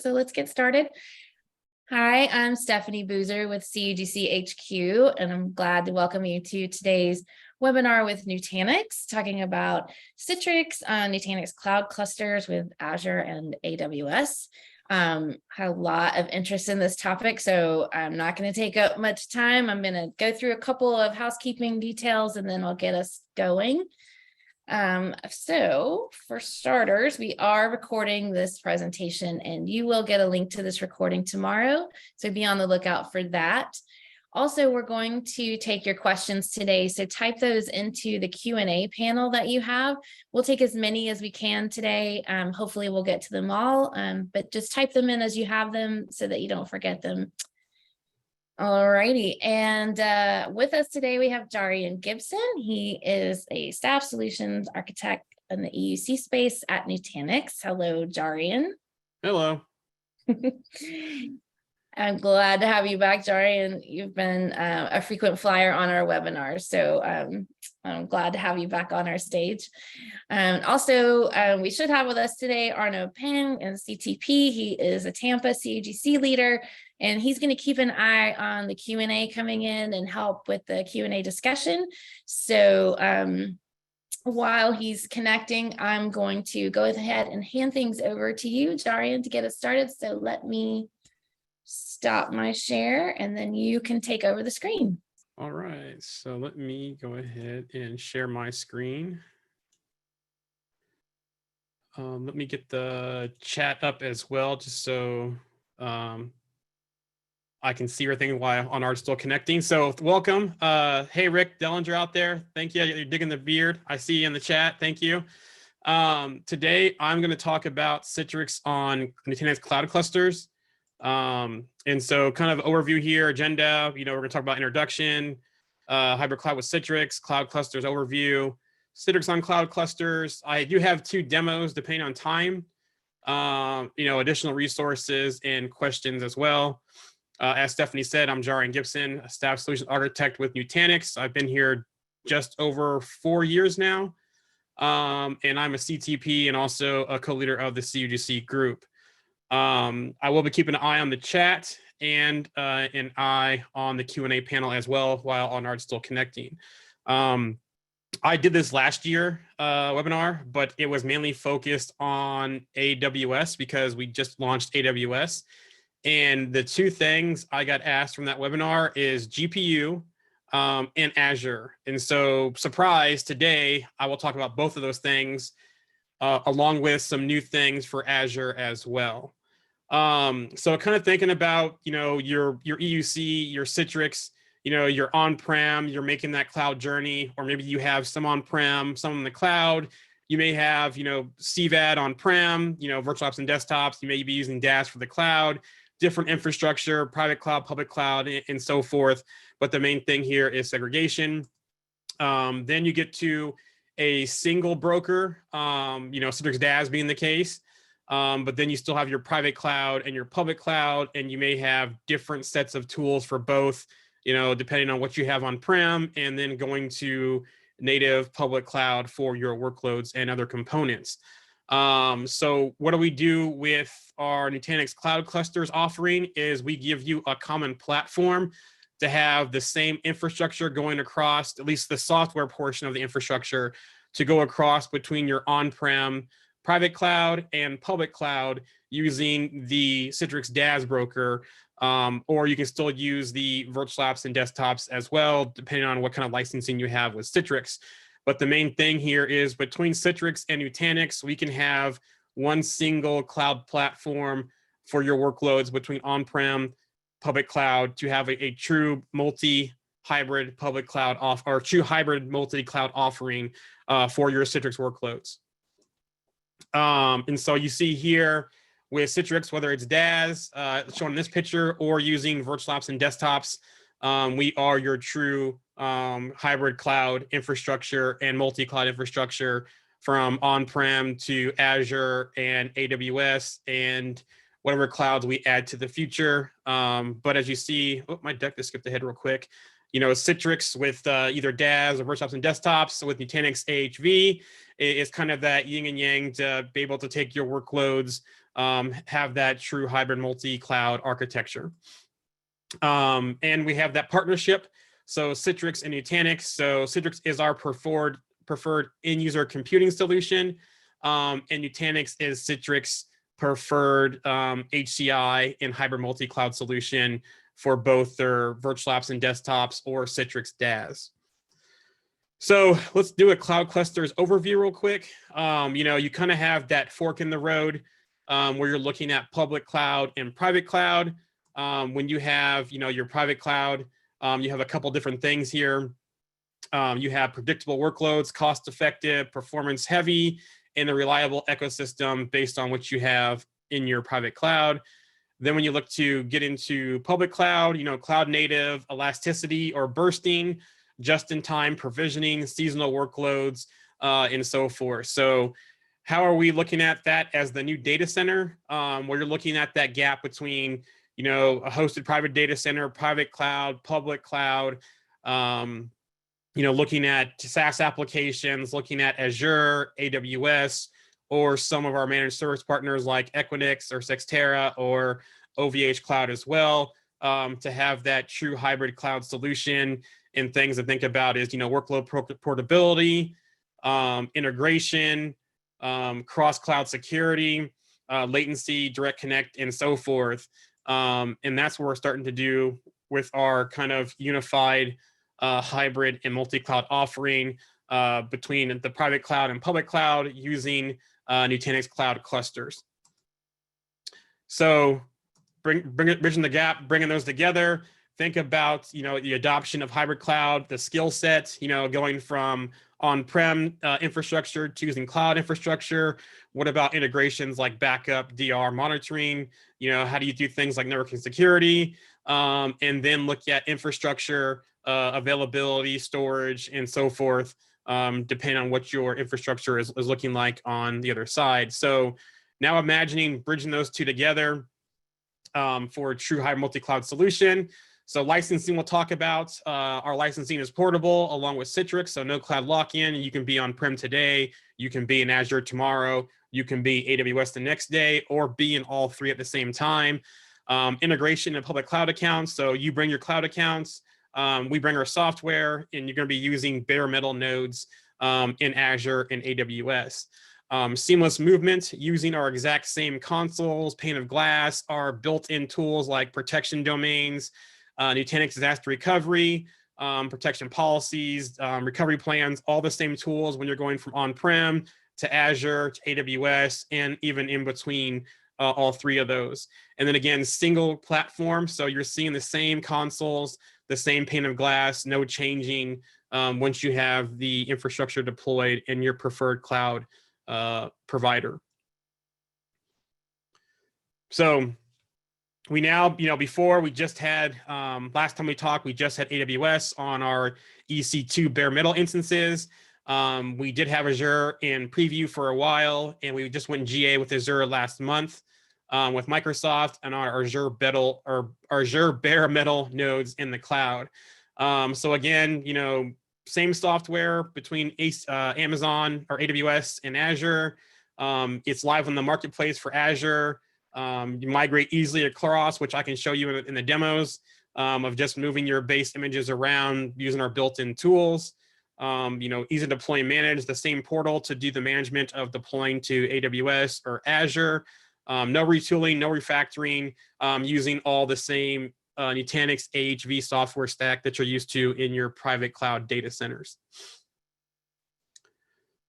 So let's get started. Hi, I'm Stephanie Boozer with CUGC HQ, and I'm glad to welcome you to today's webinar with Nutanix, talking about Citrix Nutanix Cloud Clusters with Azure and AWS. Had a lot of interest in this topic, so I'm not going to take up much time. I'm going to go through a couple of housekeeping details, and then I'll get us going. So for starters, we are recording this presentation and you will get a link to this recording tomorrow. So be on the lookout for that. Also, we're going to take your questions today. So type those into the Q&A panel that you have. We'll take as many as we can today. Hopefully we'll get to them all, but just type them in as you have them so that you don't forget them. Alrighty, and with us today we have Jarian Gibson. He is a staff solutions architect in the EUC space at Nutanix. Hello, Jarian. Hello. I'm glad to have you back, Jarian. You've been a frequent flyer on our webinars, so I'm glad to have you back on our stage. Also, we should have with us today Arno Peng and CTP. He is a Tampa CUGC leader, and he's going to keep an eye on the Q&A coming in and help with the Q&A discussion. So while he's connecting, I'm going to go ahead and hand things over to you, Jarian, to get us started. So let me stop my share and then you can take over the screen. All right, so let me go ahead and share my screen. Let me get the chat up as well, just so I can see everything while Onard's still connecting. So welcome. Hey, Rick Dellinger out there. Thank you. You're digging the beard. I see you in the chat. Thank you. Today, I'm going to talk about Citrix on Nutanix Cloud Clusters. And so kind of overview here, agenda, we're going to talk about introduction, hybrid cloud with Citrix, cloud clusters overview, Citrix on cloud clusters. I do have 2 demos depending on time, additional resources and questions as well. As Stephanie said, I'm Jarian Gibson, a staff solutions architect with Nutanix. I've been here just over 4 years now. And I'm a CTP and also a co-leader of the CUGC group. I will be keeping an eye on the chat and an eye on the Q&A panel as well while Onard's still connecting. I did this last year webinar, but it was mainly focused on AWS because we just launched AWS. And the 2 things I got asked from that webinar is GPU and Azure. And so, surprise, today I will talk about both of those things along with some new things for Azure as well. So kind of thinking about, your EUC, your Citrix, you're on-prem, you're making that cloud journey, or maybe you have some on-prem, some in the cloud. You may have, CVAD on-prem, virtual apps and desktops. You may be using DaaS for the cloud, different infrastructure, private cloud, public cloud, and so forth. But the main thing here is segregation. Then you get to a single broker, Citrix DaaS being the case. But then you still have your private cloud and your public cloud, and you may have different sets of tools for both, depending on what you have on-prem, and then going to native public cloud for your workloads and other components. So what do we do with our Nutanix Cloud Clusters offering is we give you a common platform to have the same infrastructure going across, at least the software portion of the infrastructure, to go across between your on-prem private cloud and public cloud using the Citrix DaaS broker, or you can still use the virtual apps and desktops as well, depending on what kind of licensing you have with Citrix. But the main thing here is between Citrix and Nutanix, we can have one single cloud platform for your workloads between on-prem, public cloud to have a true multi-hybrid public cloud or true hybrid multi-cloud offering for your Citrix workloads. And so you see here with Citrix, whether it's DaaS, shown in this picture, or using virtual apps and desktops, we are your true hybrid cloud infrastructure and multi-cloud infrastructure from on-prem to Azure and AWS and whatever clouds we add to the future. But as you see, my deck just skipped ahead real quick. Citrix with either DaaS or virtual apps and desktops with Nutanix AHV is kind of that yin and yang to be able to take your workloads have that true hybrid multi-cloud architecture. And we have that partnership. So Citrix and Nutanix. So Citrix is our preferred end user computing solution. And Nutanix is Citrix preferred HCI and hybrid multi-cloud solution for both their virtual apps and desktops or Citrix DaaS. So let's do a cloud clusters overview real quick. You kind of have that fork in the road where you're looking at public cloud and private cloud. When you have, your private cloud, you have a couple different things here. You have predictable workloads, cost-effective, performance-heavy, and a reliable ecosystem based on what you have in your private cloud. Then when you look to get into public cloud, cloud native, elasticity or bursting, just-in-time provisioning, seasonal workloads, and so forth. So how are we looking at that as the new data center? Where you're looking at that gap between, a hosted private data center, private cloud, public cloud, looking at SaaS applications, looking at Azure, AWS, or some of our managed service partners like Equinix or Sextera or OVH Cloud as well, to have that true hybrid cloud solution. And things to think about is, workload portability, integration, cross-cloud security, latency, direct connect, and so forth. And that's what we're starting to do with our kind of unified hybrid and multi-cloud offering between the private cloud and public cloud using Nutanix Cloud Clusters. So bridging the gap, bringing those together. Think about, the adoption of hybrid cloud, the skill set, going from on-prem infrastructure to using cloud infrastructure. What about integrations like backup, DR, monitoring? How do you do things like networking security? And then look at infrastructure availability, storage, and so forth, depending on what your infrastructure is looking like on the other side. So now imagining bridging those two together for a true hybrid multi-cloud solution. So licensing we'll talk about. Our licensing is portable along with Citrix, so no cloud lock-in. You can be on-prem today, you can be in Azure tomorrow, you can be AWS the next day, or be in all three at the same time. Integration in public cloud accounts, so you bring your cloud accounts, we bring our software, and you're going to be using bare metal nodes in Azure and AWS. Seamless movement using our exact same consoles, pane of glass, our built-in tools like protection domains, Nutanix disaster recovery, protection policies, recovery plans, all the same tools when you're going from on-prem to Azure to AWS, and even in between all three of those. And then again, single platform. So you're seeing the same consoles, the same pane of glass, no changing once you have the infrastructure deployed in your preferred cloud provider. So we now, before we just had, last time we talked, we just had AWS on our EC2 bare metal instances. We did have Azure in preview for a while, and we just went GA with Azure last month with Microsoft and our Azure bare metal nodes in the cloud. So again, same software between Amazon or AWS and Azure. It's live on the marketplace for Azure. You migrate easily across, which I can show you in the demos of just moving your base images around using our built-in tools. Easy to deploy and manage, the same portal to do the management of deploying to AWS or Azure. No retooling, no refactoring, using all the same Nutanix AHV software stack that you're used to in your private cloud data centers.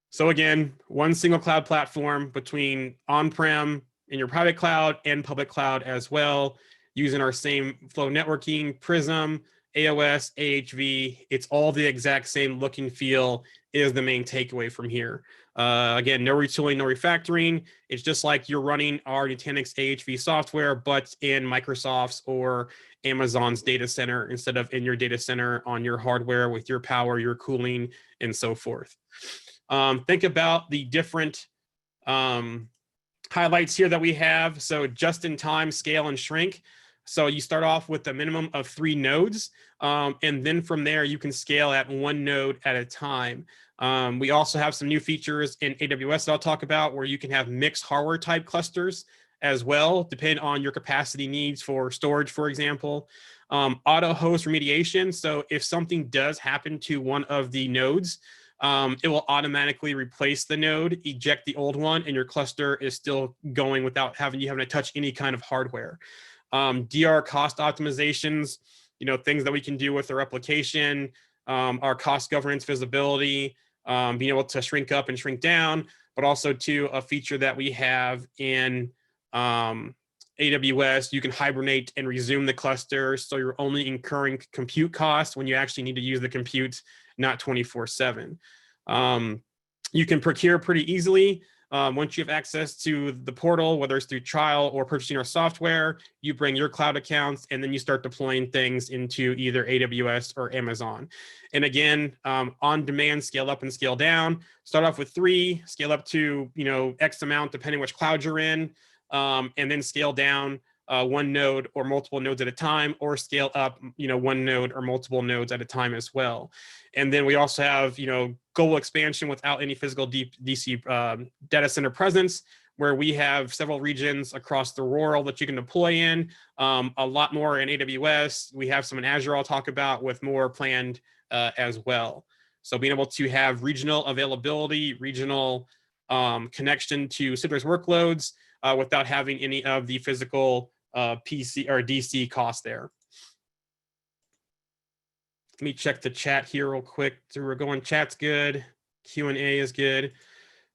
So again, one single cloud platform between on-prem in your private cloud and public cloud as well, using our same flow networking, Prism, AOS, AHV. It's all the exact same look and feel is the main takeaway from here. Again, no retooling, no refactoring. It's just like you're running our Nutanix AHV software, but in Microsoft's or Amazon's data center instead of in your data center on your hardware with your power, your cooling, and so forth. Think about the different highlights here that we have. So just in time, scale, and shrink. So you start off with a minimum of 3 nodes, and then from there you can scale at 1 node at a time. We also have some new features in AWS that I'll talk about where you can have mixed hardware type clusters as well, depending on your capacity needs for storage, for example. Auto host remediation. So if something does happen to one of the nodes, it will automatically replace the node, eject the old one, and your cluster is still going without having to touch any kind of hardware. DR cost optimizations, things that we can do with our replication, our cost governance visibility, being able to shrink up and shrink down, but also to a feature that we have in AWS, you can hibernate and resume the cluster, so you're only incurring compute costs when you actually need to use the compute, not 24/7. You can procure pretty easily. Once you have access to the portal, whether it's through trial or purchasing our software, you bring your cloud accounts and then you start deploying things into either AWS or Amazon. And again, on demand, scale up and scale down. Start off with 3, scale up to X amount depending which cloud you're in, and then scale down 1 node or multiple nodes at a time, or scale up 1 node or multiple nodes at a time as well. And then we also have global expansion without any physical DC data center presence, where we have several regions across the world that you can deploy in. A lot more in AWS. We have some in Azure I'll talk about, with more planned as well. So being able to have regional availability, regional connection to Citrix workloads without having any of the physical PC or DC costs there. Let me check the chat here real quick. So we're going, chat's good, Q&A is good.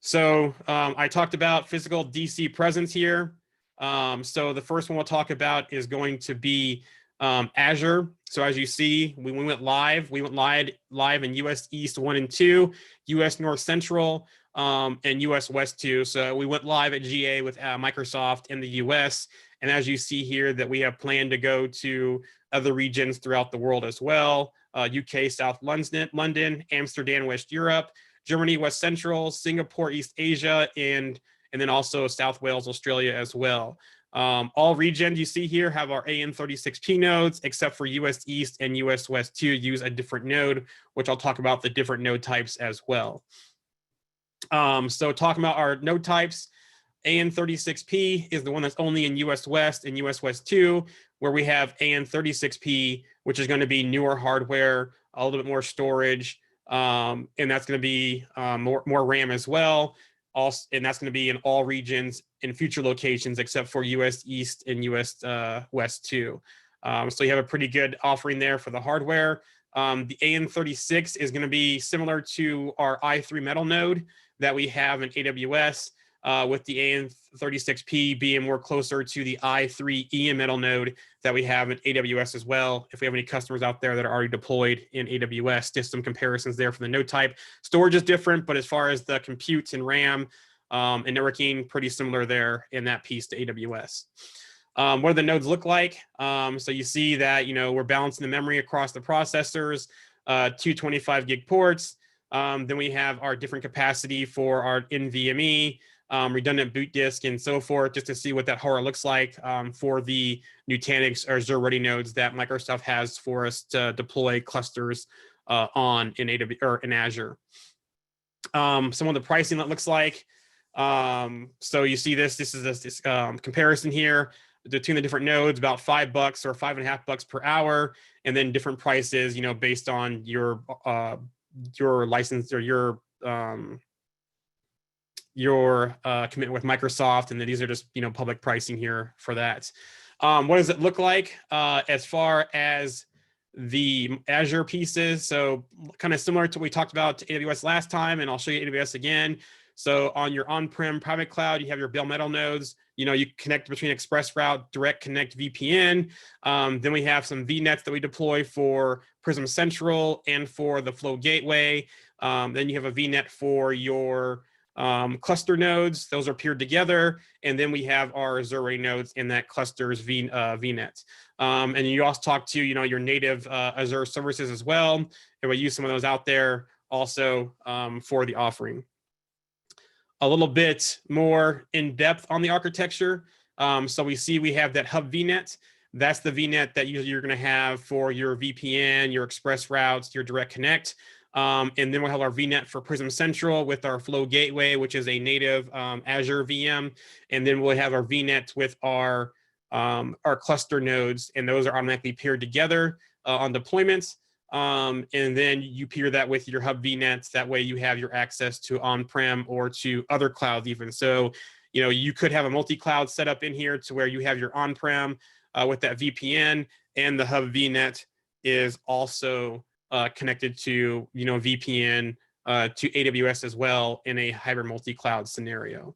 So I talked about physical DC presence here. So the first one we'll talk about is going to be Azure. So as you see, we went live. We went live in US East 1 and 2, US North Central, and US West 2. So we went live at GA with Microsoft in the US. And as you see here, that we have planned to go to other regions throughout the world as well. UK, South London, Amsterdam, West Europe, Germany, West Central, Singapore, East Asia, and then also South Wales, Australia as well. All regions you see here have our AN36P nodes, except for US East and US West 2 use a different node, which I'll talk about the different node types as well. So talking about our node types, AN36P is the one that's only in US West and US West 2, where we have AN36P, which is going to be newer hardware, a little bit more storage, and that's going to be more RAM as well. Also, and that's going to be in all regions in future locations except for US East and US West 2. So you have a pretty good offering there for the hardware. The AN36 is going to be similar to our i3 metal node that we have in AWS, with the AN36P being more closer to the i3 EM metal node that we have in AWS as well. If we have any customers out there that are already deployed in AWS, just some comparisons there for the node type. Storage is different, but as far as the compute and RAM and networking, pretty similar there in that piece to AWS. What do the nodes look like? So you see that we're balancing the memory across the processors, 225 gig ports. Then we have our different capacity for our NVMe, redundant boot disk, and so forth, just to see what that horror looks like for the Nutanix or Azure ready nodes that Microsoft has for us to deploy clusters on in AWS or in Azure. Some of the pricing that looks like. So you see this is this comparison here between the different nodes, about $5 or $5.50 per hour, and then different prices, based on your license or your commitment with Microsoft, and then these are just public pricing here for that. What does it look like as far as the Azure pieces? So kind of similar to what we talked about to AWS last time, and I'll show you AWS again. So on your on-prem private cloud, you have your bare metal nodes. You connect between ExpressRoute, Direct Connect VPN. Then we have some VNets that we deploy for Prism Central and for the Flow Gateway. Then you have a VNet for your cluster nodes. Those are paired together. And then we have our Azure ready nodes in that cluster's VNet. And you also talk to your native Azure services as well. And we use some of those out there also for the offering. A little bit more in depth on the architecture. So we have that hub VNet. That's the VNet that usually you're going to have for your VPN, your Express routes, your Direct Connect. And then we'll have our VNet for Prism Central with our Flow Gateway, which is a native Azure VM. And then we'll have our VNet with our cluster nodes, and those are automatically paired together on deployments. And then you pair that with your hub VNets. That way you have your access to on-prem or to other clouds even. So, you know, you could have a multi-cloud setup in here to where you have your on-prem with that VPN, and the hub VNet is also connected to, you know, VPN to AWS as well in a hybrid multi-cloud scenario.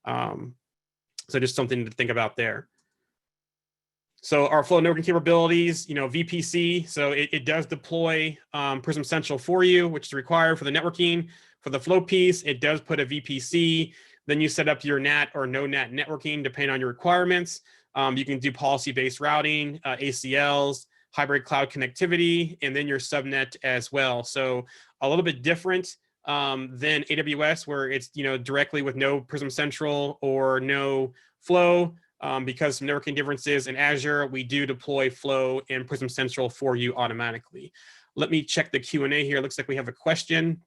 So just something to think about there. So our flow networking capabilities, you know, VPC, so it does deploy Prism Central for you, which is required for the networking. For the flow piece, it does put a VPC. Then you set up your NAT or no NAT networking, depending on your requirements. You can do policy-based routing, ACLs, hybrid cloud connectivity, and then your subnet as well. So a little bit different than AWS, where it's, you know, directly with no Prism Central or no flow. Because some networking differences in Azure, we do deploy Flow and Prism Central for you automatically. Let me check the Q&A here. It looks like we have a question.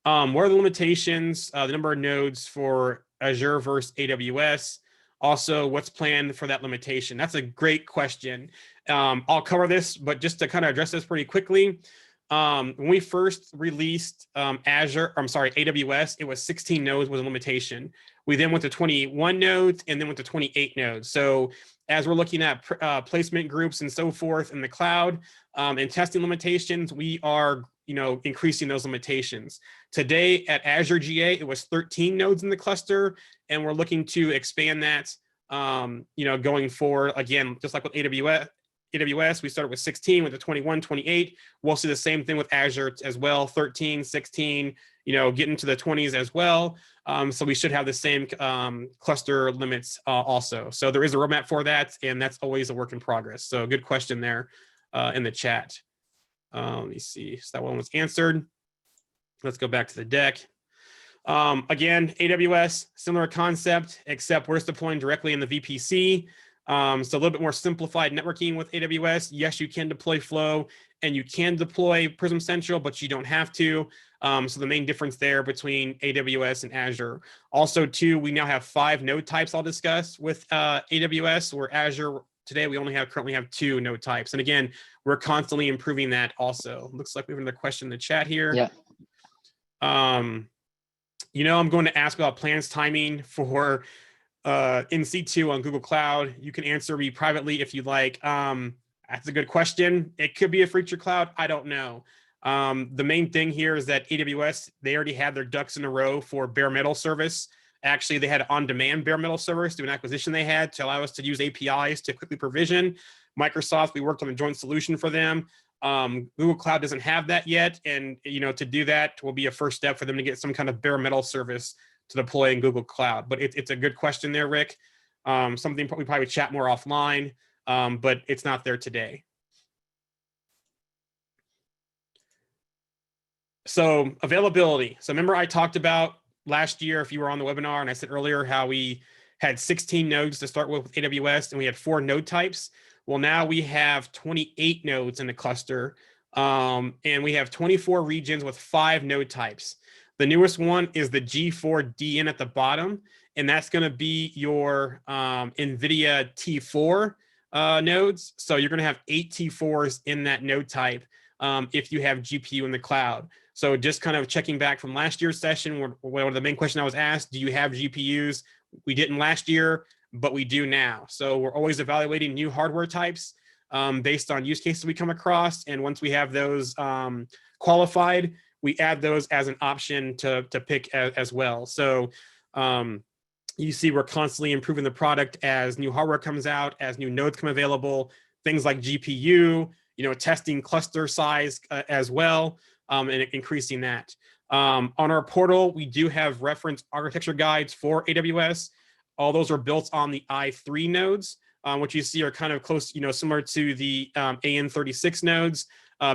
What are the limitations, the number of nodes for Azure versus AWS? Also, what's planned for that limitation? That's a great question. I'll cover this, but just to kind of address this pretty quickly. When we first released AWS, it was 16 nodes was a limitation. We then went to 21 nodes and then went to 28 nodes. So as we're looking at placement groups and so forth in the cloud and testing limitations, we are, you know, increasing those limitations. Today at Azure GA, it was 13 nodes in the cluster, and we're looking to expand that, you know, going forward. Again, just like with AWS, we started with 16, went to 21, 28. We'll see the same thing with Azure as well, 13, 16, you know, getting to the 20s as well. So we should have the same cluster limits also. So there is a roadmap for that, and that's always a work in progress. So good question there in the chat. Let me see, so that one was answered. Let's go back to the deck. Again, AWS, similar concept, except we're deploying directly in the VPC. So a little bit more simplified networking with AWS. Yes, you can deploy Flow and you can deploy Prism Central, but you don't have to. So the main difference there between AWS and Azure. Also, too, we now have 5 node types I'll discuss with AWS, where Azure today we currently have 2 node types. And again, we're constantly improving that also. Looks like we have another question in the chat here. Yeah. You know, I'm going to ask about plans timing for NC2 on Google Cloud. You can answer me privately if you'd like. That's a good question. It could be a future cloud. I don't know. The main thing here is that AWS, they already had their ducks in a row for bare metal service. Actually, they had on-demand bare metal service through an acquisition they had to allow us to use APIs to quickly provision. Microsoft, we worked on a joint solution for them. Google Cloud doesn't have that yet. And, you know, to do that will be a first step for them to get some kind of bare metal service to deploy in Google Cloud. But it's a good question there, Rick. Something we probably chat more offline, but it's not there today. So availability. So remember I talked about last year, if you were on the webinar, and I said earlier how we had 16 nodes to start with AWS, and we had 4 node types. Well, now we have 28 nodes in the cluster, and we have 24 regions with 5 node types. The newest one is the G4DN at the bottom, and that's going to be your NVIDIA T4 nodes. So you're going to have 8 T4s in that node type if you have GPU in the cloud. So just kind of checking back from last year's session, one of the main questions I was asked, do you have GPUs? We didn't last year, but we do now. So we're always evaluating new hardware types based on use cases we come across. And once we have those qualified, we add those as an option to pick as well. So you see we're constantly improving the product as new hardware comes out, as new nodes come available, things like GPU, you know, testing cluster size as well, and increasing that. On our portal, we do have reference architecture guides for AWS. All those are built on the i3 nodes, which you see are kind of close, you know, similar to the AN36 nodes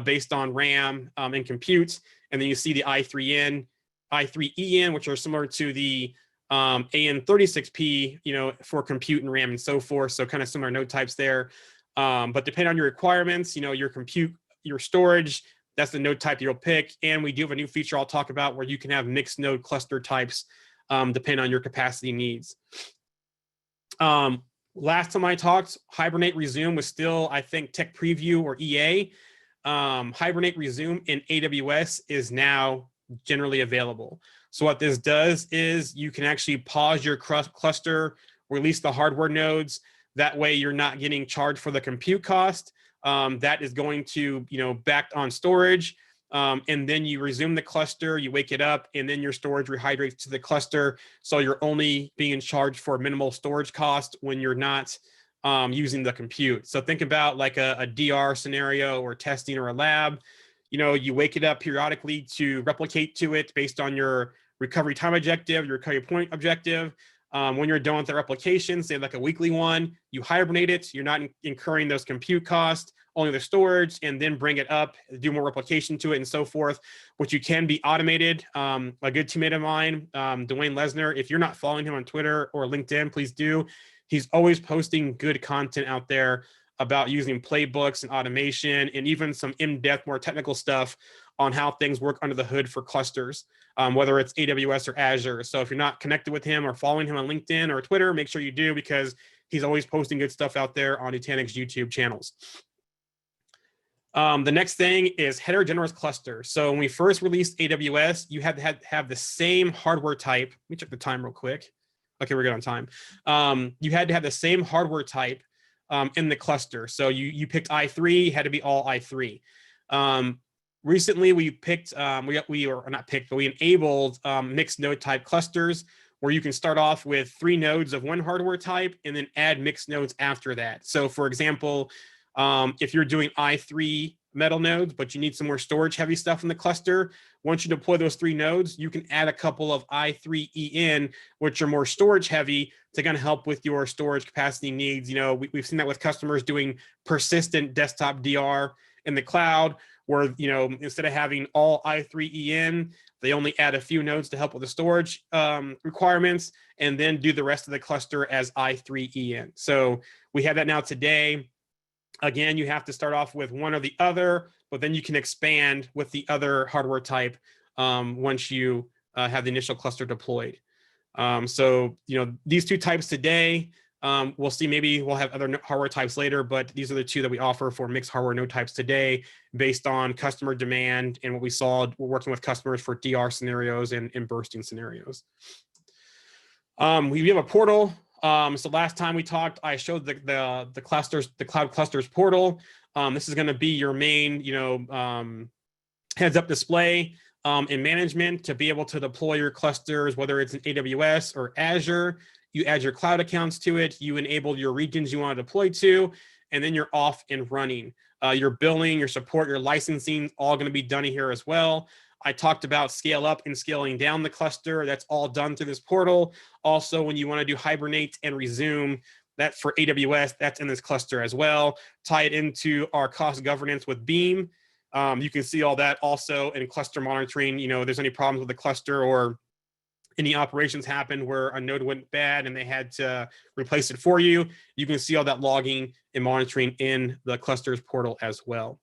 based on RAM and compute. And then you see the i3N, i3EN, which are similar to the AN36P, you know, for compute and RAM and so forth. So kind of similar node types there. But depending on your requirements, you know, your compute, your storage, that's the node type you'll pick. And we do have a new feature I'll talk about where you can have mixed node cluster types depending on your capacity needs. Last time I talked, Hibernate Resume was still, I think, Tech Preview or EA. Hibernate Resume in AWS is now generally available. So what this does is you can actually pause your cluster, release the hardware nodes. That way you're not getting charged for the compute cost. That is going to, back on storage. And then you resume the cluster, you wake it up, and then your storage rehydrates to the cluster. So you're only being charged for minimal storage cost when you're not using the compute. So think about like a DR scenario or testing or a lab. You wake it up periodically to replicate to it based on your recovery time objective, your recovery point objective. When you're done with the replication, say like a weekly one, you hibernate it. You're not incurring those compute costs, only the storage, and then bring it up, do more replication to it and so forth, which you can be automated. A good teammate of mine, Dwayne Lesnar, if you're not following him on Twitter or LinkedIn, please do. He's always posting good content out there about using playbooks and automation and even some in-depth, more technical stuff on how things work under the hood for clusters, whether it's AWS or Azure. So if you're not connected with him or following him on LinkedIn or Twitter, make sure you do, because he's always posting good stuff out there on Nutanix YouTube channels. The next thing is heterogeneous clusters. So when we first released AWS, you had to have the same hardware type. Let me check the time real quick. Okay, we're good on time. You had to have the same hardware type in the cluster. So you picked i3, had to be all i3. Recently, we picked, we enabled mixed node type clusters, where you can start off with 3 nodes of one hardware type and then add mixed nodes after that. So for example, if you're doing i3 metal nodes, but you need some more storage heavy stuff in the cluster, once you deploy those 3 nodes, you can add a couple of i3en, which are more storage heavy, to kind of help with your storage capacity needs. We've seen that with customers doing persistent desktop DR in the cloud, where, instead of having all i3en, they only add a few nodes to help with the storage requirements, and then do the rest of the cluster as i3en. So we have that now today. Again, you have to start off with one or the other, but then you can expand with the other hardware type once you have the initial cluster deployed. So, these 2 types today, we'll see, maybe we'll have other hardware types later, but these are the 2 that we offer for mixed hardware node types today, based on customer demand and what we saw. We're working with customers for DR scenarios and bursting scenarios. We have a portal. So last time we talked, I showed the clusters, the Cloud Clusters portal. This is going to be your main, heads-up display in management to be able to deploy your clusters, whether it's in AWS or Azure. You add your cloud accounts to it, you enable your regions you want to deploy to, and then you're off and running. Your billing, your support, your licensing, all going to be done here as well. I talked about scale up and scaling down the cluster. That's all done through this portal. Also, when you want to do Hibernate and Resume, that for AWS, that's in this cluster as well. Tie it into our cost governance with Beam. You can see all that also in cluster monitoring. If there's any problems with the cluster or any operations happened where a node went bad and they had to replace it for you, you can see all that logging and monitoring in the clusters portal as well.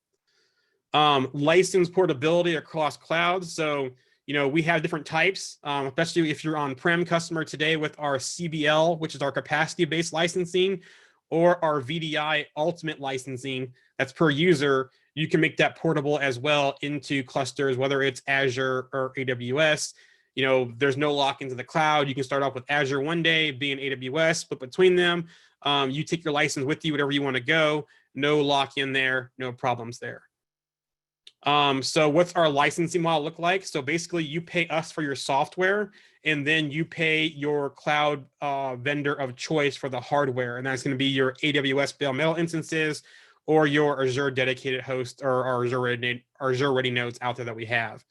License portability across clouds. So, we have different types, especially if you're on-prem customer today with our CBL, which is our capacity-based licensing, or our VDI ultimate licensing, that's per user. You can make that portable as well into clusters, whether it's Azure or AWS. There's no lock into the cloud. You can start off with Azure one day, be in AWS, but between them, you take your license with you, whatever you want to go. No lock in there, no problems there. So what's our licensing model look like? So basically you pay us for your software, and then you pay your cloud vendor of choice for the hardware. And that's going to be your AWS bare metal instances or your Azure dedicated host or our Azure ready nodes out there that we have.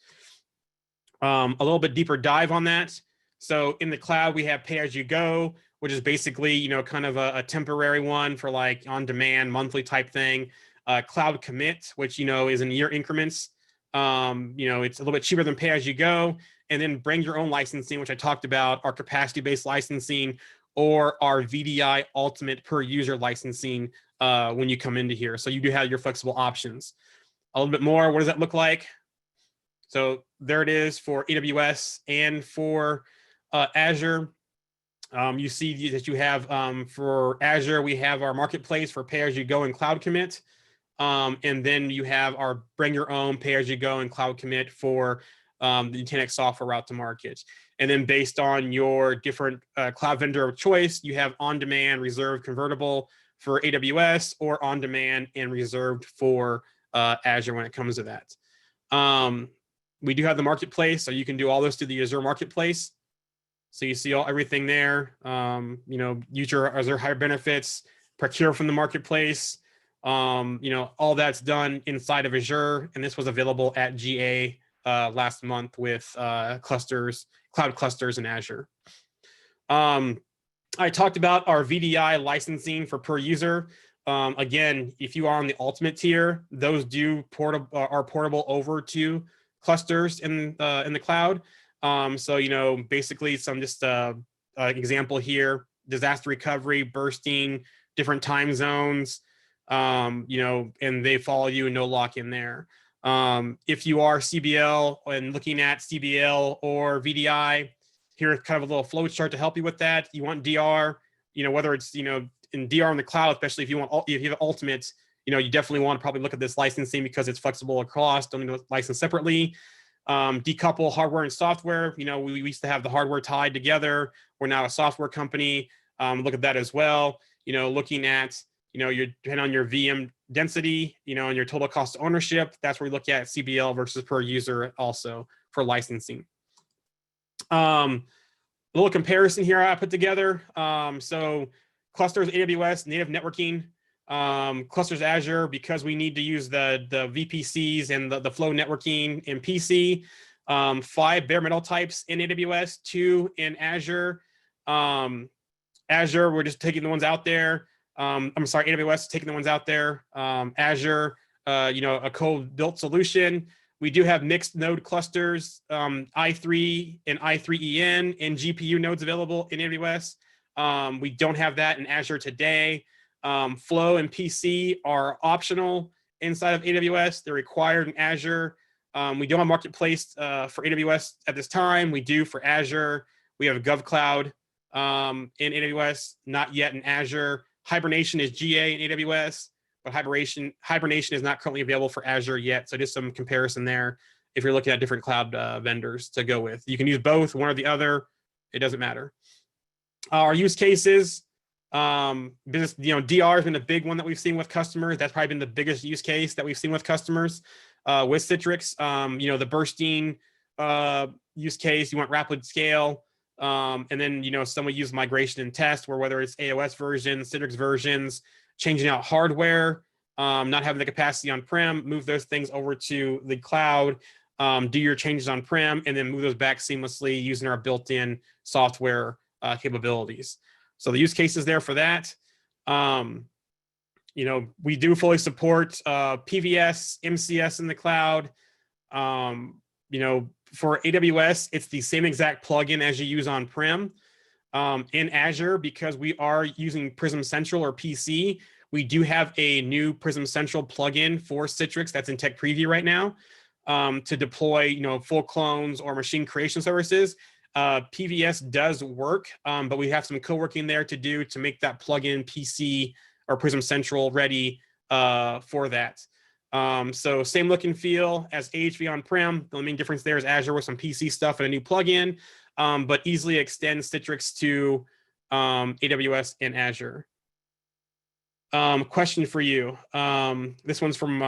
A little bit deeper dive on that. So in the cloud, we have pay as you go, which is basically, kind of a temporary one for like on demand monthly type thing. Cloud commit, which, is in year increments. It's a little bit cheaper than pay as you go. And then bring your own licensing, which I talked about, our capacity-based licensing, or our VDI ultimate per user licensing when you come into here. So you do have your flexible options. a little bit more. What does that look like? So there it is for AWS and for Azure. You see that you have for Azure, we have our marketplace for pay-as-you-go and cloud commit. And then you have our bring your own pay-as-you-go and cloud commit for the Nutanix software route to market. And then based on your different cloud vendor of choice, you have on-demand, reserved, convertible for AWS, or on-demand and reserved for Azure when it comes to that. We do have the marketplace, so you can do all this through the Azure marketplace. So you see everything there. Use your Azure higher benefits, procure from the marketplace. All that's done inside of Azure, and this was available at GA last month with cloud clusters in Azure. I talked about our VDI licensing for per user. Again, if you are on the ultimate tier, those are portable over to clusters in the cloud. So basically some just example here: disaster recovery, bursting, different time zones. And they follow you, no lock in there. If you are CBL and looking at CBL or VDI, here's kind of a little flow chart to help you with that. You want DR, whether it's, in DR in the cloud, especially if you have ultimate, you definitely want to probably look at this licensing because it's flexible across, don't need to license separately. Decouple hardware and software. We used to have the hardware tied together. We're now a software company. Look at that as well. Looking at, you depend on your VM density, and your total cost of ownership. That's where we look at CBL versus per user also for licensing. A little comparison here I put together. So clusters AWS, native networking, clusters Azure, because we need to use the VPCs and the flow networking in PC. 5 bare metal types in AWS, 2 in Azure. Azure, we're just taking the ones out there. I'm sorry, AWS is taking the ones out there. Azure, a code-built solution. We do have mixed node clusters, i3 and i3EN and GPU nodes available in AWS. We don't have that in Azure today. Flow and PC are optional inside of AWS. They're required in Azure. We don't have marketplace for AWS at this time. We do for Azure. We have GovCloud in AWS, not yet in Azure. Hibernation is GA in AWS, but Hibernation is not currently available for Azure yet. So just some comparison there if you're looking at different cloud vendors to go with. You can use both, one or the other. It doesn't matter. Our use cases, business, DR has been a big one that we've seen with customers. That's probably been the biggest use case that we've seen with customers with Citrix. The bursting use case, you want rapid scale. And then, some will use migration and test, where whether it's AOS versions, Citrix versions, changing out hardware, not having the capacity on-prem, move those things over to the cloud, do your changes on-prem, and then move those back seamlessly using our built-in software capabilities. So the use cases there for that. We do fully support PVS, MCS in the cloud. For AWS, it's the same exact plugin as you use on-prem. In Azure, because we are using Prism Central or PC, we do have a new Prism Central plugin for Citrix that's in tech preview right now to deploy, full clones or machine creation services. PVS does work, but we have some co-working there to do to make that plugin PC or Prism Central ready for that. So same look and feel as AHV on-prem. The only main difference there is Azure with some PC stuff and a new plugin, but easily extends Citrix to AWS and Azure. Question for you. This one's from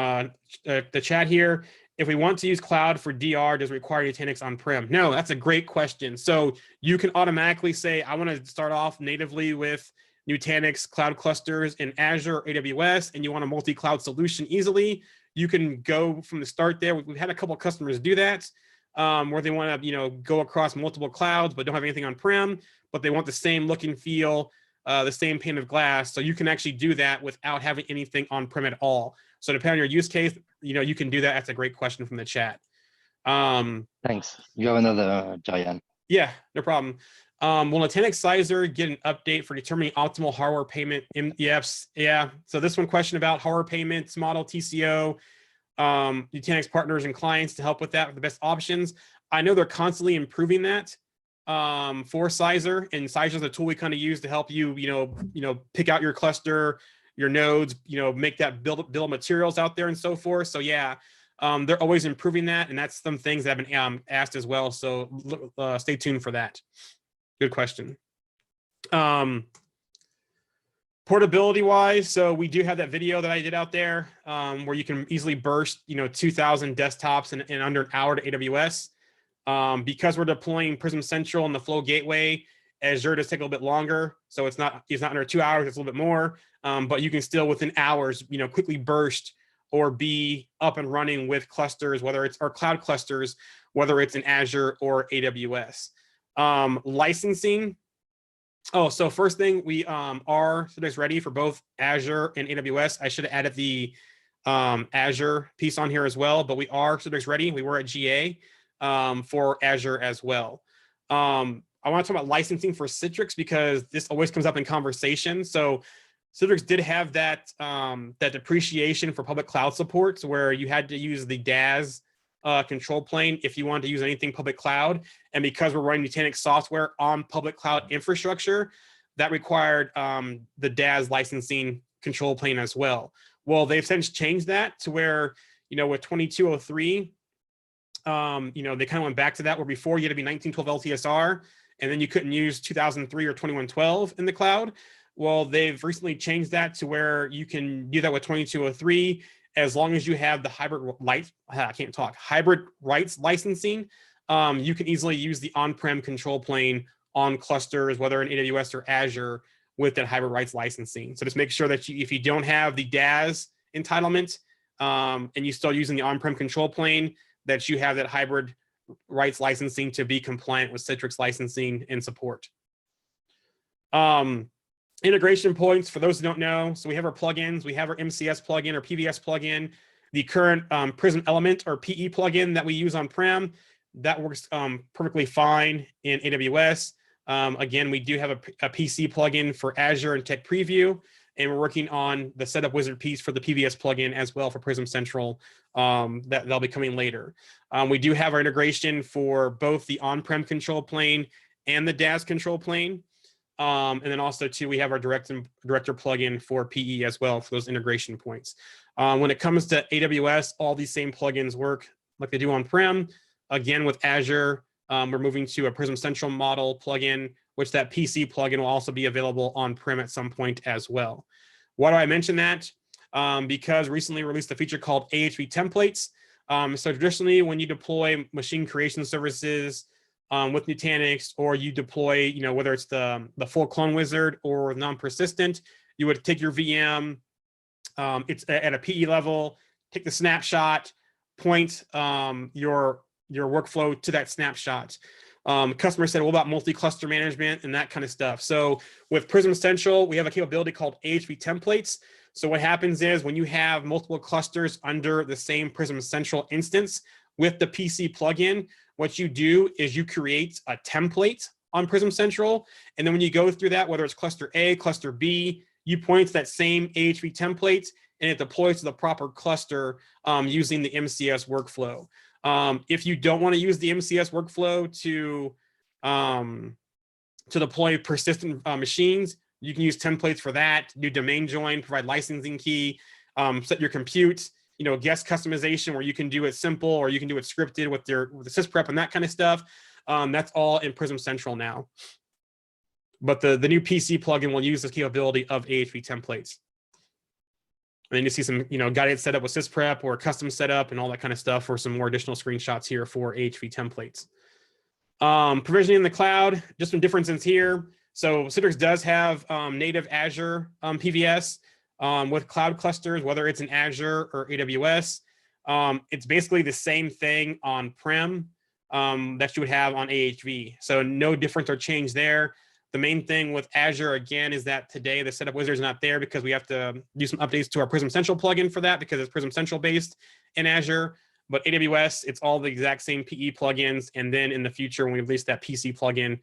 the chat here. If we want to use cloud for DR, does it require Nutanix on-prem? No, that's a great question. So you can automatically say, I want to start off natively with Nutanix Cloud Clusters in Azure or AWS, and you want a multi-cloud solution easily. You can go from the start there. We've had a couple of customers do that, where they want to, go across multiple clouds, but don't have anything on-prem, but they want the same look and feel, the same pane of glass. So you can actually do that without having anything on-prem at all. So depending on your use case, you can do that. That's a great question from the chat. Thanks. You have another, Jarian. Yeah, no problem. Will Nutanix Sizer get an update for determining optimal hardware payment MDFs? Yeah. So this one question about hardware payments model TCO. Nutanix partners and clients to help with that, with the best options. I know they're constantly improving that for Sizer, and Sizer is a tool we kind of use to help you, pick out your cluster, your nodes, make that bill of materials out there and so forth. So yeah, they're always improving that, and that's some things that have been asked as well. So stay tuned for that. Good question. Portability wise, so we do have that video that I did out there where you can easily burst 2,000 desktops in under an hour to AWS. Because we're deploying Prism Central and the Flow Gateway, Azure does take a little bit longer, so it's not under 2 hours, it's a little bit more, but you can still within hours quickly burst or be up and running with clusters, whether it's our cloud clusters, whether it's in Azure or AWS. Licensing. Oh, so first thing, we are Citrix ready for both Azure and AWS. I should have added the Azure piece on here as well, but we are Citrix ready. We were at GA for Azure as well. I want to talk about licensing for Citrix because this always comes up in conversation. So Citrix did have that that depreciation for public cloud supports where you had to use the DaaS control plane if you wanted to use anything public cloud. And because we're running Nutanix software on public cloud infrastructure, that required the DaaS licensing control plane as well. Well, they've since changed that to where, with 2203, they kind of went back to that where before you had to be 1912 LTSR, and then you couldn't use 2003 or 2112 in the cloud. Well, they've recently changed that to where you can do that with 2203 as long as you have the hybrid rights licensing. You can easily use the on-prem control plane on clusters, whether in AWS or Azure, with that hybrid rights licensing. So just make sure that if you don't have the DaaS entitlement and you're still using the on-prem control plane, that you have that hybrid rights licensing to be compliant with Citrix licensing and support. Integration points, for those who don't know, so we have our plugins, we have our MCS plugin or PVS plugin, the current Prism Element or PE plugin that we use on-prem, that works perfectly fine in AWS. Again, we do have a PC plugin for Azure and Tech Preview, and we're working on the setup wizard piece for the PVS plugin as well for Prism Central. That'll be coming later. We do have our integration for both the on-prem control plane and the DaaS control plane. And then also too, we have our director plugin for PE as well for those integration points. When it comes to AWS, all these same plugins work like they do on-prem. Again, with Azure, we're moving to a Prism Central model plugin, which that PC plugin will also be available on-prem at some point as well. Why do I mention that? Because recently released a feature called AHV Templates. So traditionally, when you deploy machine creation services with Nutanix, or you deploy, whether it's the full clone wizard or non-persistent, you would take your VM, it's at a PE level, take the snapshot, point your workflow to that snapshot. Customer said, what about multi-cluster management and that kind of stuff? So with Prism Central, we have a capability called AHV Templates. So what happens is when you have multiple clusters under the same Prism Central instance with the PC plugin, what you do is you create a template on Prism Central. And then when you go through that, whether it's cluster A, cluster B, you point to that same AHV template and it deploys to the proper cluster using the MCS workflow. If you don't want to use the MCS workflow to deploy persistent machines, you can use templates for that, do domain join, provide licensing key, set your compute, guest customization where you can do it simple or you can do it scripted with the sysprep and that kind of stuff. That's all in Prism Central now. But the new PC plugin will use this capability of AHV templates. And then you see some, guided setup with sysprep or custom setup and all that kind of stuff, or some more additional screenshots here for AHV templates. Provisioning in the cloud, just some differences here. So Citrix does have native Azure PVS with cloud clusters, whether it's in Azure or AWS. It's basically the same thing on-prem that you would have on AHV. So no difference or change there. The main thing with Azure, again, is that today the setup wizard is not there because we have to do some updates to our Prism Central plugin for that because it's Prism Central based in Azure. But AWS, it's all the exact same PE plugins. And then in the future, when we release that PC plugin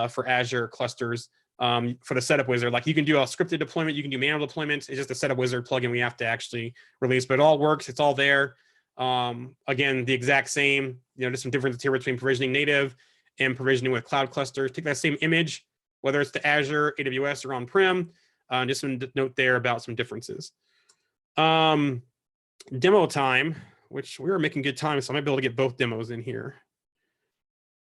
for Azure clusters for the setup wizard, like you can do a scripted deployment, you can do manual deployment. It's just a setup wizard plugin we have to actually release, but it all works. It's all there. Again, the exact same, there's some differences here between provisioning native and provisioning with cloud clusters. Take that same image, whether it's to Azure, AWS, or on-prem, just some note there about some differences. Demo time, which we were making good time, so I might be able to get both demos in here.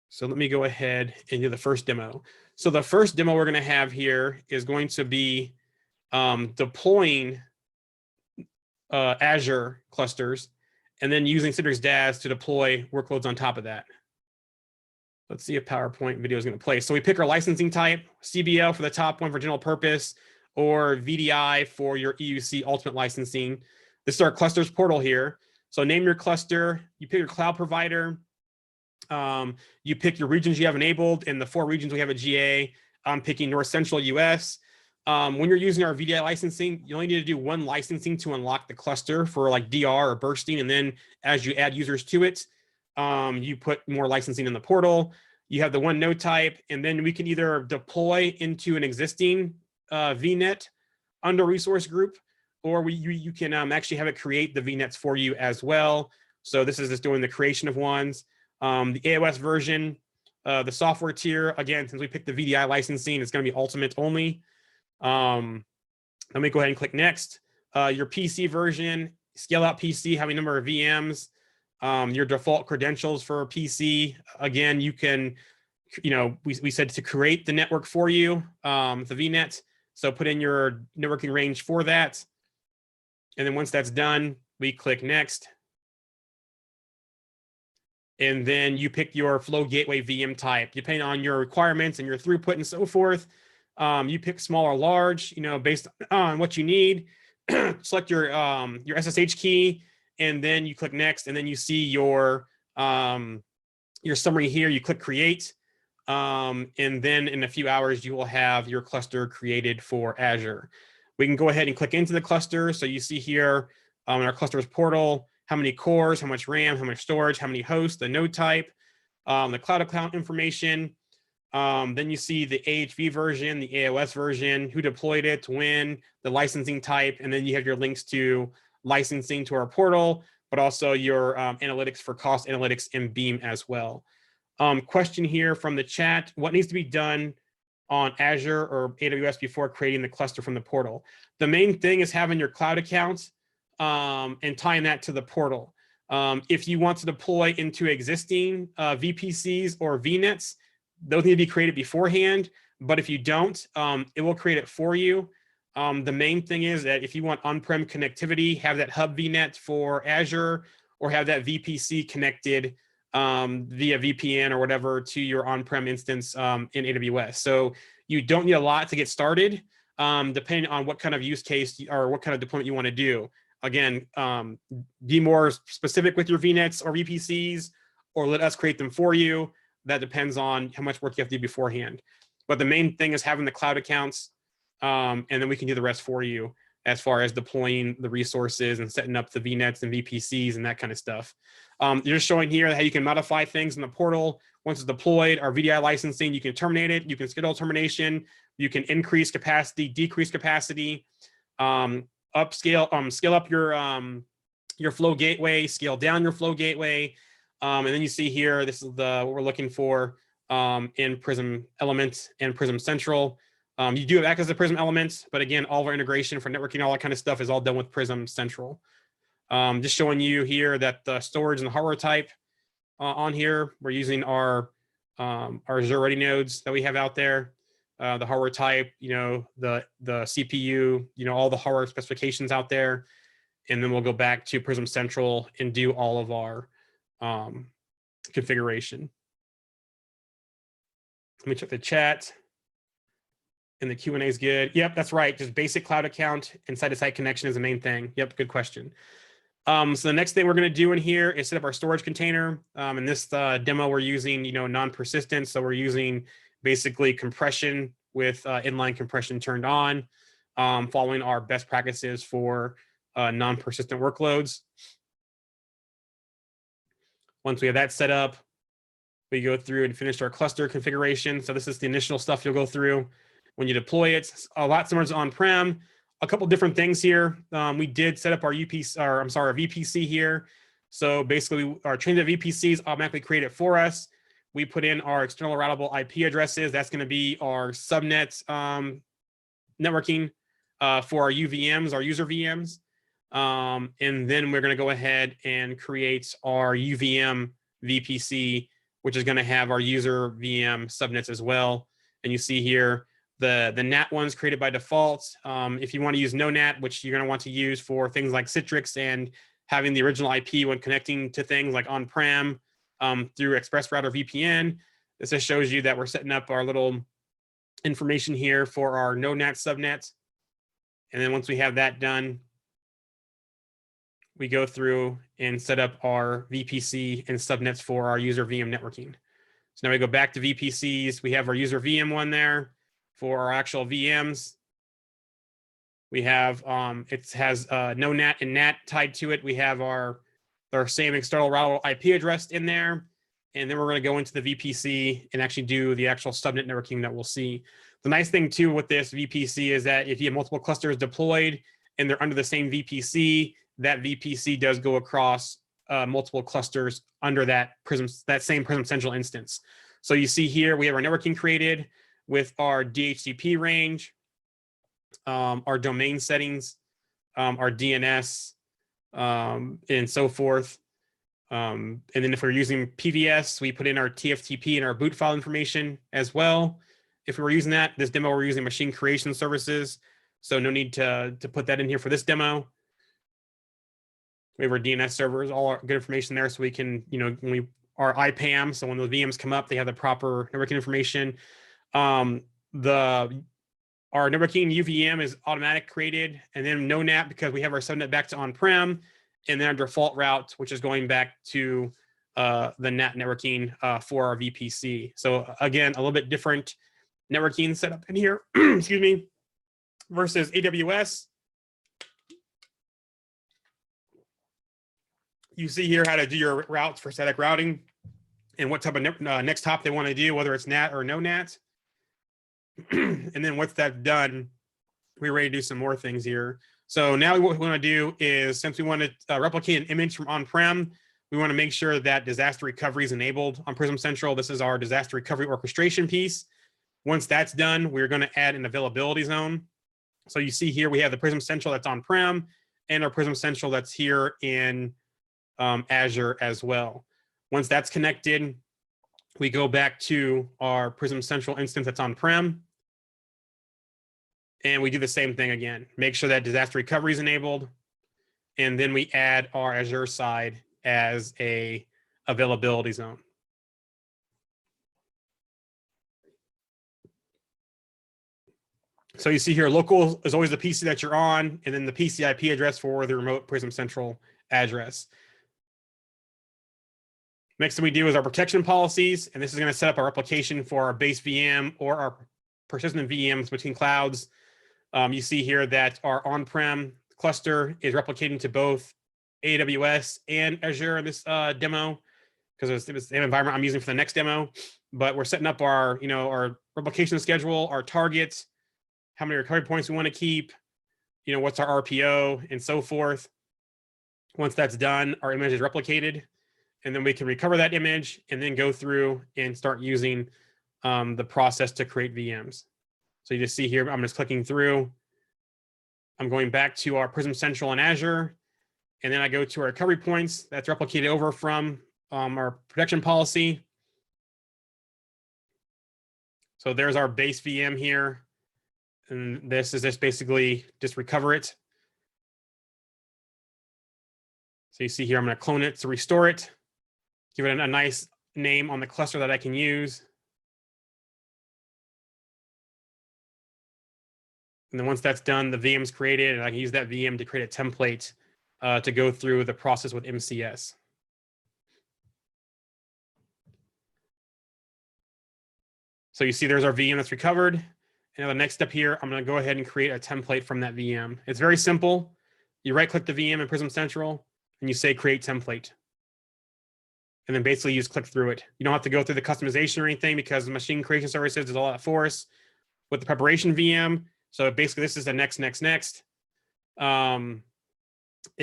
So let me go ahead and do the first demo. So the first demo we're going to have here is going to be deploying Azure clusters and then using Citrix DaaS to deploy workloads on top of that. Let's see if PowerPoint video is going to play. So we pick our licensing type, CBL for the top one for general purpose, or VDI for your EUC ultimate licensing. This is our clusters portal here. So name your cluster, you pick your cloud provider, you pick your regions you have enabled. In the 4 regions we have a GA, I'm picking North Central US. When you're using our VDI licensing, you only need to do 1 licensing to unlock the cluster for like DR or bursting. And then as you add users to it, you put more licensing in the portal. You have the 1 node type, and then we can either deploy into an existing VNet under resource group, or you can actually have it create the VNets for you as well. So this is just doing the creation of ones. The AWS version, the software tier, again, since we picked the VDI licensing, it's going to be ultimate only. Let me go ahead and click next. Your PC version, scale out PC, how many number of VMs, your default credentials for PC. Again, you can, we said to create the network for you, the VNet. So put in your networking range for that. And then once that's done, we click next. And then you pick your flow gateway VM type, depending on your requirements and your throughput and so forth. You pick small or large, based on what you need. Select your SSH key, and then you click next, and then you see your summary here. You click create, and then in a few hours you will have your cluster created for Azure. We can go ahead and click into the cluster. So you see here in our clusters portal, how many cores, how much RAM, how much storage, how many hosts, the node type, the cloud account information. Then you see the AHV version, the AOS version, who deployed it, when, the licensing type, and then you have your links to licensing to our portal, but also your analytics for cost analytics and Beam as well. Question here from the chat: what needs to be done on Azure or AWS before creating the cluster from the portal? The main thing is having your cloud account and tying that to the portal. If you want to deploy into existing VPCs or VNets, those need to be created beforehand, but if you don't, it will create it for you. The main thing is that if you want on-prem connectivity, have that hub VNet for Azure, or have that VPC connected via VPN or whatever to your on-prem instance in AWS. So you don't need a lot to get started, depending on what kind of use case or what kind of deployment you want to do. Again, be more specific with your VNets or VPCs, or let us create them for you. That depends on how much work you have to do beforehand. But the main thing is having the cloud accounts, and then we can do the rest for you as far as deploying the resources and setting up the VNets and VPCs and that kind of stuff. You're just showing here how you can modify things in the portal. Once it's deployed, our VDI licensing, you can terminate it. You can schedule termination. You can increase capacity, decrease capacity, scale up your flow gateway, scale down your flow gateway. And then you see here, this is what we're looking for in Prism Elements and Prism Central. You do have access to Prism Elements, but again, all of our integration for networking, all that kind of stuff is all done with Prism Central. Just showing you here that the storage and the hardware type on here, we're using our Azure Ready nodes that we have out there. The hardware type, the CPU, all the hardware specifications out there. And then we'll go back to Prism Central and do all of our configuration. Let me check the chat. And the Q&A is good. Yep, that's right. Just basic cloud account and site-to-site connection is the main thing. Yep, good question. So the next thing we're going to do in here is set up our storage container. In this demo, we're using non-persistent. So we're using basically compression with inline compression turned on, following our best practices for non-persistent workloads. Once we have that set up, we go through and finish our cluster configuration. So this is the initial stuff you'll go through when you deploy it. A lot similar to on-prem. A couple different things here. We did set up our VPC here. So basically our transit VPCs automatically create it for us. We put in our external routable IP addresses. That's going to be our subnet networking for our UVMs, our user VMs. And then we're going to go ahead and create our UVM VPC, which is going to have our user VM subnets as well. And you see here the NAT ones created by default. If you want to use no NAT, which you're going to want to use for things like Citrix and having the original IP when connecting to things like on-prem through ExpressRouter VPN. This just shows you that we're setting up our little information here for our no NAT subnet. And then once we have that done, we go through and set up our VPC and subnets for our user VM networking. So now we go back to VPCs. We have our user VM one there for our actual VMs. We have, it has no NAT and NAT tied to it. We have our same external routable IP address in there. And then we're going to go into the VPC and actually do the actual subnet networking that we'll see. The nice thing too with this VPC is that if you have multiple clusters deployed and they're under the same VPC, that VPC does go across multiple clusters under that same Prism Central instance. So you see here, we have our networking created with our DHCP range, our domain settings, our DNS, and so forth. And then if we're using PVS, we put in our TFTP and our boot file information as well. If we were using that, this demo, we're using machine creation services. So no need to put that in here for this demo. We have our DNS servers, all our good information there. So we can, when our IPAM, so when those VMs come up, they have the proper networking information. Our networking UVM is automatic created, and then no NAT because we have our subnet back to on-prem, and then our default route, which is going back to the NAT networking for our VPC. So again, a little bit different networking setup in here, excuse me, versus AWS. You see here how to do your routes for static routing and what type of next hop they want to do, whether it's NAT or no NAT. And then once that's done, we're ready to do some more things here. So now what we want to do is, since we want to replicate an image from on-prem, we want to make sure that disaster recovery is enabled on Prism Central. This is our disaster recovery orchestration piece. Once that's done, we're going to add an availability zone. So you see here, we have the Prism Central that's on-prem and our Prism Central that's here in Azure as well. Once that's connected, we go back to our Prism Central instance that's on-prem. And we do the same thing again. Make sure that disaster recovery is enabled. And then we add our Azure side as a availability zone. So you see here, local is always the PC that you're on, and then the PC IP address for the remote Prism Central address. Next thing we do is our protection policies, and this is going to set up our replication for our base VM or our persistent VMs between clouds. You see here that our on-prem cluster is replicating to both AWS and Azure in this demo, because it's the same environment I'm using for the next demo. But we're setting up our, our replication schedule, our targets, how many recovery points we want to keep, what's our RPO, and so forth. Once that's done, our image is replicated, and then we can recover that image and then go through and start using the process to create VMs. So you just see here, I'm just clicking through. I'm going back to our Prism Central in Azure, and then I go to our recovery points that's replicated over from our protection policy. So there's our base VM here. And this is just basically just recover it. So you see here, I'm going to clone it to restore it, give it a nice name on the cluster that I can use. And then once that's done, the VM's created, and I can use that VM to create a template to go through the process with MCS. So you see there's our VM that's recovered. And the next step here, I'm going to go ahead and create a template from that VM. It's very simple. You right-click the VM in Prism Central, and you say Create Template. And then basically you just click through it. You don't have to go through the customization or anything because the machine creation services is all that for us with the preparation VM. So basically this is the next. It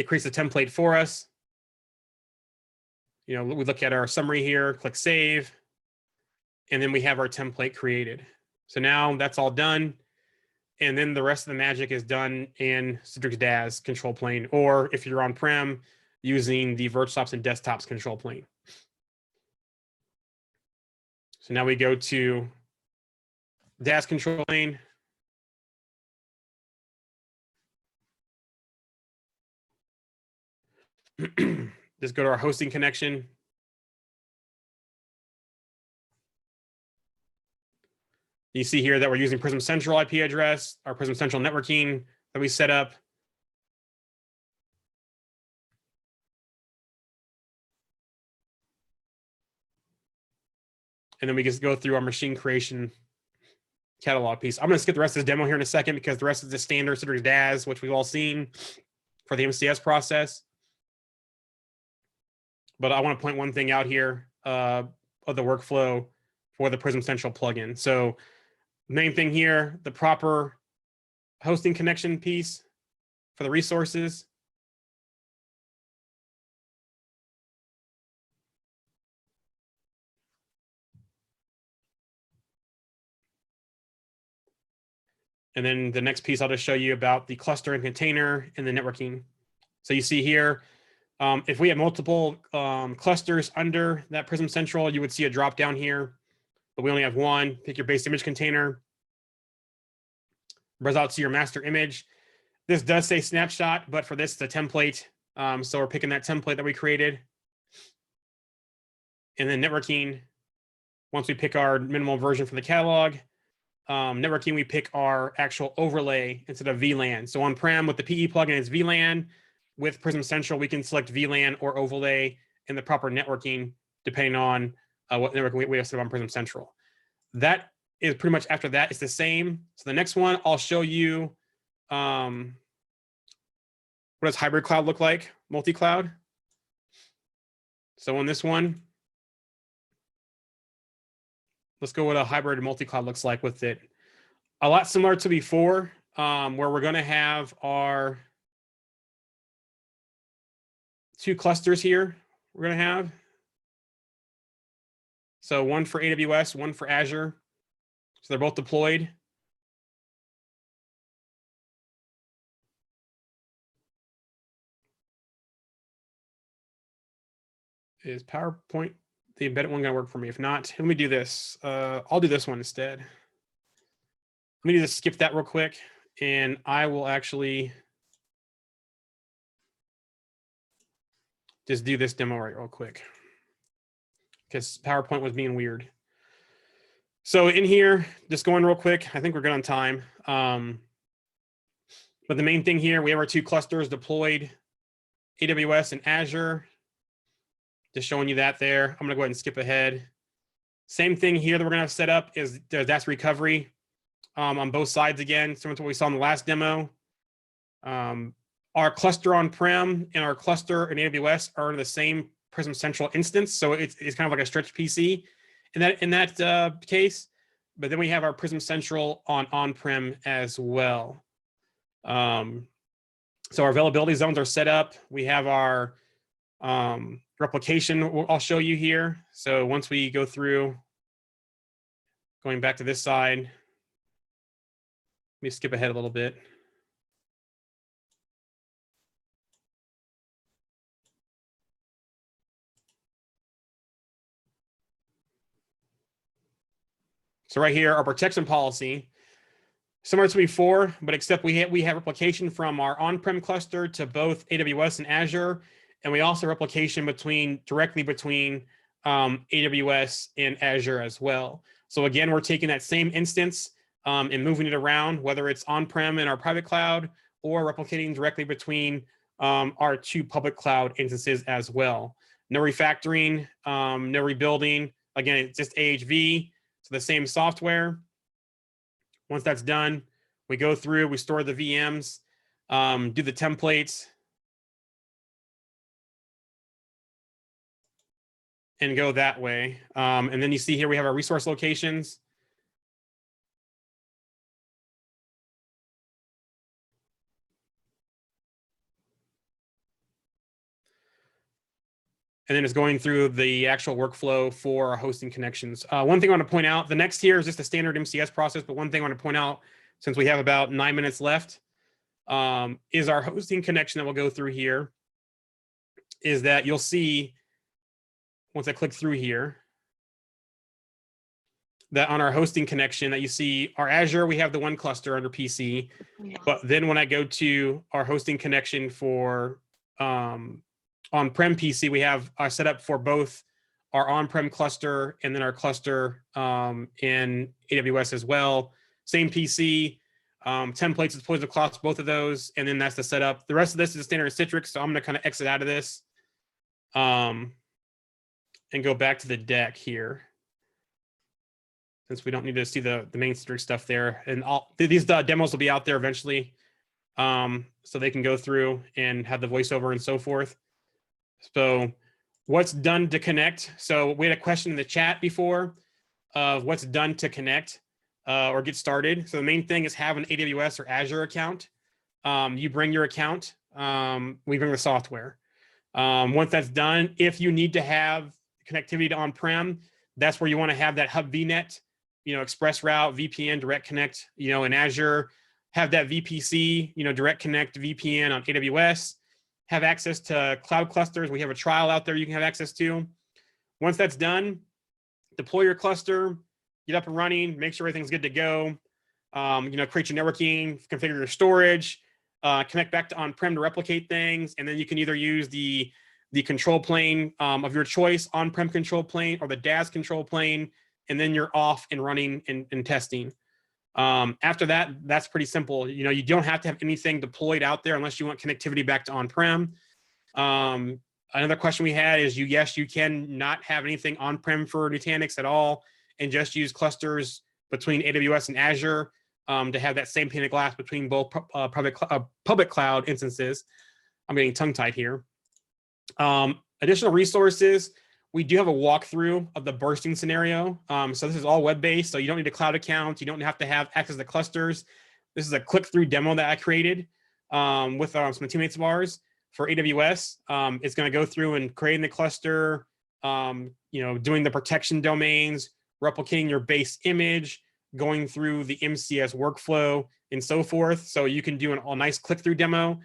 creates a template for us. we look at our summary here, click save, and then we have our template created. So now that's all done. And then the rest of the magic is done in Citrix DaaS control plane, or if you're on-prem, using the VirtualShops and desktops control plane. So now we go to DaaS control plane. Just go to our hosting connection. You see here that we're using Prism Central IP address, our Prism Central networking that we set up. And then we just go through our machine creation catalog piece. I'm going to skip the rest of this demo here in a second because the rest is the standard Citrix DaaS, which we've all seen for the MCS process. But I want to point one thing out here of the workflow for the Prism Central plugin. So main thing here, the proper hosting connection piece for the resources. And then the next piece I'll just show you about the cluster and container and the networking. So you see here, if we have multiple clusters under that Prism Central, you would see a drop down here, but we only have one. Pick your base image container, browse out to your master image. This does say snapshot, but for this, it's a template. So we're picking that template that we created. And then networking, once we pick our minimal version for the catalog, networking, we pick our actual overlay instead of VLAN. So on-prem with the PE plugin, it's VLAN. With Prism Central, we can select VLAN or overlay in the proper networking, depending on what networking we have set up on Prism Central. That is pretty much after that, it's the same. So the next one, I'll show you what does hybrid cloud look like, multi-cloud. So on this one, let's go what a hybrid multi-cloud looks like with it. A lot similar to before, where we're going to have our 2 clusters here we're going to have. So one for AWS, one for Azure. So they're both deployed. Is PowerPoint, the embedded one, going to work for me? If not, let me do this. I'll do this one instead. Let me just skip that real quick, and I will actually just do this demo right real quick because PowerPoint was being weird. So in here, just going real quick, I think we're good on time. But the main thing here, we have our 2 clusters deployed, AWS and Azure. Just showing you that there. I'm going to go ahead and skip ahead. Same thing here that we're going to have set up is that's recovery on both sides again, similar to what we saw in the last demo. Our cluster on-prem and our cluster in AWS are in the same Prism Central instance, so it's kind of like a stretched PC in that case. But then we have our Prism Central on-prem as well. So our availability zones are set up. We have our replication I'll show you here. So once we go through, going back to this side, let me skip ahead a little bit. So right here, our protection policy, similar to before, but except we have replication from our on-prem cluster to both AWS and Azure, and we also have replication directly between AWS and Azure as well. So again, we're taking that same instance and moving it around, whether it's on-prem in our private cloud or replicating directly between our 2 public cloud instances as well. No refactoring, no rebuilding. Again, it's just AHV, so the same software. Once that's done, we go through, we store the VMs, do the templates, and go that way. And then you see here we have our resource locations. and then it's going through the actual workflow for our hosting connections. One thing I want to point out, the next here is just a standard MCS process, but one thing I want to point out, since we have about 9 minutes left, is our hosting connection that we'll go through here, is that you'll see, once I click through here, that on our hosting connection that you see our Azure, we have the one cluster under PC, but then when I go to our hosting connection for on-prem PC, we have our setup for both our on-prem cluster and then our cluster in AWS as well. Same PC, templates is deployed across both of those, and then that's the setup. The rest of this is a standard Citrix, so I'm going to kind of exit out of this and go back to the deck here, since we don't need to see the main Citrix stuff there. And these demos will be out there eventually, so they can go through and have the voiceover and so forth. So what's done to connect? So we had a question in the chat before of what's done to connect or get started. So the main thing is have an AWS or Azure account. You bring your account, we bring the software. Once that's done, if you need to have connectivity to on-prem, that's where you want to have that hub VNet, express route, VPN, direct connect, in Azure, have that VPC, direct connect VPN on AWS, have access to cloud clusters. We have a trial out there you can have access to. Once that's done, deploy your cluster, get up and running, make sure everything's good to go. Create your networking, configure your storage, connect back to on-prem to replicate things, and then you can either use the control plane of your choice, on-prem control plane or the DaaS control plane, and then you're off and running and testing. After that, that's pretty simple. You don't have to have anything deployed out there unless you want connectivity back to on-prem. Another question we had is, yes, you can not have anything on-prem for Nutanix at all and just use clusters between AWS and Azure to have that same pane of glass between both public cloud instances. I'm getting tongue-tied here. Additional resources. We do have a walkthrough of the bursting scenario. So this is all web-based, so you don't need a cloud account. You don't have to have access to clusters. This is a click-through demo that I created with some teammates of ours for AWS. It's going to go through and creating the cluster, doing the protection domains, replicating your base image, going through the MCS workflow, and so forth. So you can do a nice click-through demo.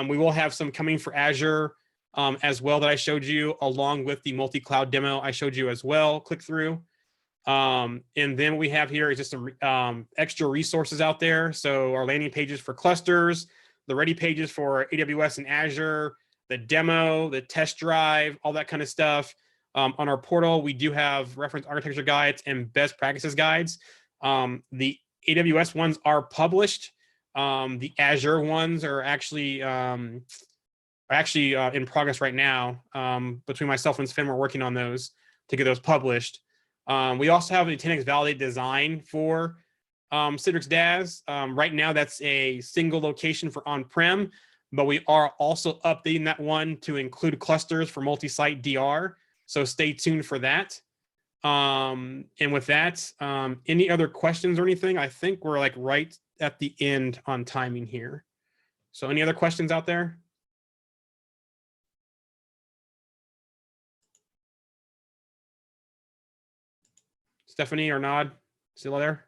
We will have some coming for Azure as well that I showed you, along with the multi-cloud demo I showed you as well, click through. And then what we have here is just some extra resources out there. So our landing pages for clusters, the ready pages for AWS and Azure, the demo, the test drive, all that kind of stuff. On our portal, we do have reference architecture guides and best practices guides. The AWS ones are published. The Azure ones are actually in progress right now. Between myself and Sven, we're working on those to get those published. We also have a Nutanix Validate design for Citrix DaaS. Right now, that's a single location for on-prem, but we are also updating that one to include clusters for multi-site DR. So stay tuned for that. And with that, any other questions or anything? I think we're like right at the end on timing here. So any other questions out there? Stephanie or Nod, still there?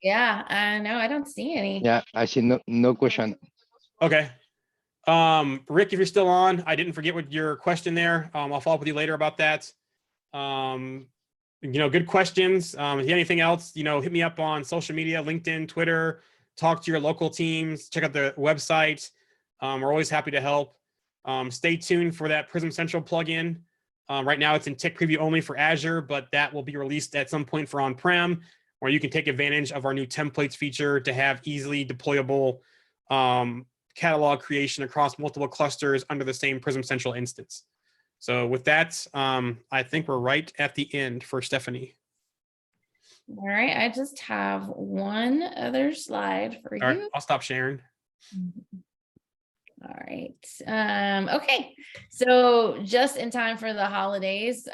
Yeah, no, I don't see any. Yeah, I see no question. Okay. Rick, if you're still on, I didn't forget what your question there. I'll follow up with you later about that. Good questions. If you have anything else, hit me up on social media, LinkedIn, Twitter, talk to your local teams, check out the website. We're always happy to help. Stay tuned for that Prism Central plugin. Right now it's in tech preview only for Azure, but that will be released at some point for on-prem, where you can take advantage of our new templates feature to have easily deployable catalog creation across multiple clusters under the same Prism Central instance. So with that, I think we're right at the end for Stephanie. All right, I just have one other slide for you. All right, I'll stop sharing. All right. Okay. So just in time for the holidays,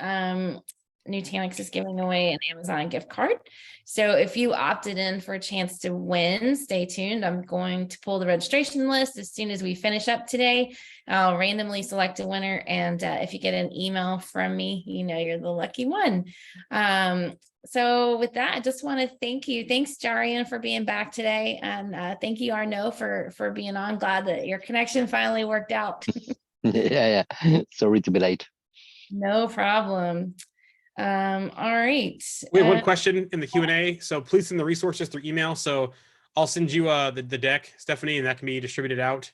Nutanix is giving away an Amazon gift card. So if you opted in for a chance to win, stay tuned. I'm going to pull the registration list as soon as we finish up today. I'll randomly select a winner. And if you get an email from me, you know you're the lucky one. So with that, I just want to thank you. Thanks, Jarian, for being back today. And thank you, Arnaud, for being on. Glad that your connection finally worked out. Yeah. Sorry to be late. No problem. All right. We have one question in the Q&A, so please send the resources through email. So I'll send you the deck, Stephanie, and that can be distributed out.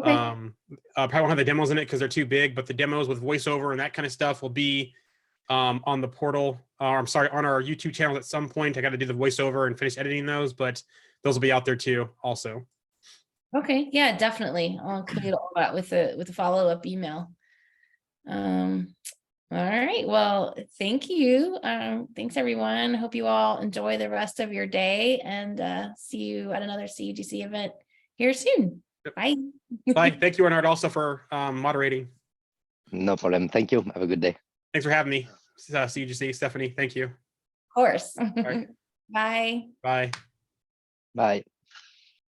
Okay. Probably won't have the demos in it because they're too big, but the demos with voiceover and that kind of stuff will be on the portal, I'm sorry, on our YouTube channel at some point. I got to do the voiceover and finish editing those, but those will be out there too also. Okay, yeah, definitely. I'll include all that with the follow-up email. All right, well, thank you. Thanks everyone. Hope you all enjoy the rest of your day and see you at another CUGC event here soon. Bye. Bye. Thank you, Arnaud, also for moderating. No problem. Thank you. Have a good day. Thanks for having me. CUGC, Stephanie. Thank you. Of course. right. Bye. Bye. Bye.